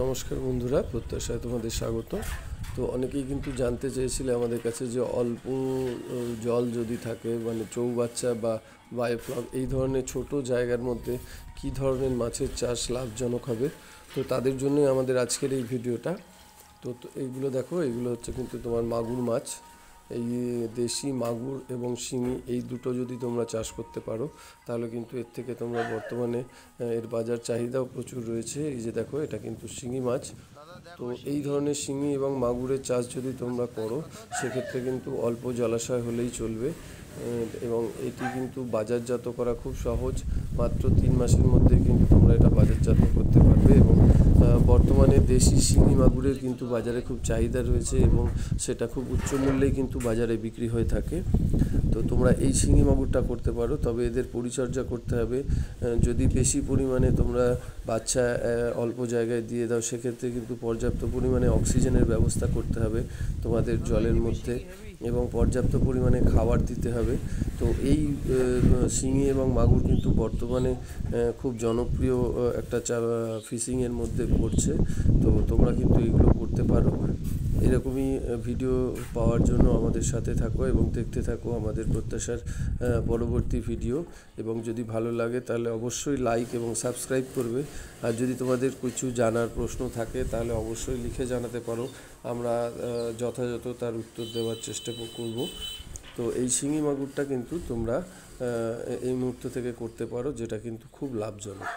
নমস্কার বন্ধুরা, প্রত্যাশায় তোমাদের স্বাগত। তো অনেকেই কিন্তু জানতে চেয়েছিলে আমাদের কাছে যে অল্প জল যদি থাকে, মানে চৌবাচ্চা বা বায়োফ্লক এই ধরনের ছোট জায়গার মধ্যে কি ধরনের মাছের চাষ লাভজনক হবে। তো তাদের জন্যই আমাদের আজকের এই ভিডিওটা। তো এইগুলো দেখো, এইগুলো হচ্ছে কিন্তু তোমার মাগুর মাছ। এই দেশি মাগুর এবং শিঙি এই দুটো যদি তোমরা চাষ করতে পারো তাহলে কিন্তু এর থেকে তোমরা বর্তমানে এর বাজার চাহিদাও প্রচুর রয়েছে। এই যে দেখো, এটা কিন্তু শিঙি মাছ। তো এই ধরনের শিঙি এবং মাগুরের চাষ যদি তোমরা করো সেক্ষেত্রে কিন্তু অল্প জলাশয় হলেই চলবে, এবং এটি কিন্তু বাজারজাত করা খুব সহজ। মাত্র 3 মাসের মধ্যে কিন্তু তোমরা এটা বাজারজাত করতে পারবে, এবং বর্তমানে দেশি শিঙি মাগুরের কিন্তু বাজারে খুব চাহিদা রয়েছে এবং সেটা খুব উচ্চ মূল্যেই কিন্তু বাজারে বিক্রি হয়ে থাকে। তো তোমরা এই শিঙি মাগুরটা করতে পারো, তবে এদের পরিচর্যা করতে হবে। যদি বেশি পরিমাণে তোমরা বাচ্চা অল্প জায়গায় দিয়ে দাও সেক্ষেত্রে কিন্তু পর্যাপ্ত পরিমাণে অক্সিজেনের ব্যবস্থা করতে হবে তোমাদের জলের মধ্যে, এবং পর্যাপ্ত পরিমাণে খাবার দিতে হবে। তো এই শিঙি এবং মাগুর কিন্তু বর্তমানে খুব জনপ্রিয় একটা ফিশিংয়ের মধ্যে পড়ছে। তো তোমরা কিন্তু এগুলো করতে পারো। এরকমই ভিডিও পাওয়ার জন্য আমাদের সাথে থাকো এবং দেখতে থাকো আমাদের প্রত্যাশার পরবর্তী ভিডিও। এবং যদি ভালো লাগে তাহলে অবশ্যই লাইক এবং সাবস্ক্রাইব করবে। আর যদি তোমাদের কিছু জানার প্রশ্ন থাকে তাহলে অবশ্যই লিখে জানাতে পারো, আমরা যথাযথ তার উত্তর দেওয়ার চেষ্টা করব। তো এই শিঙি মাগুরটা কিন্তু তোমরা এই মুহূর্ত থেকে করতে পারো, যেটা কিন্তু খুব লাভজনক।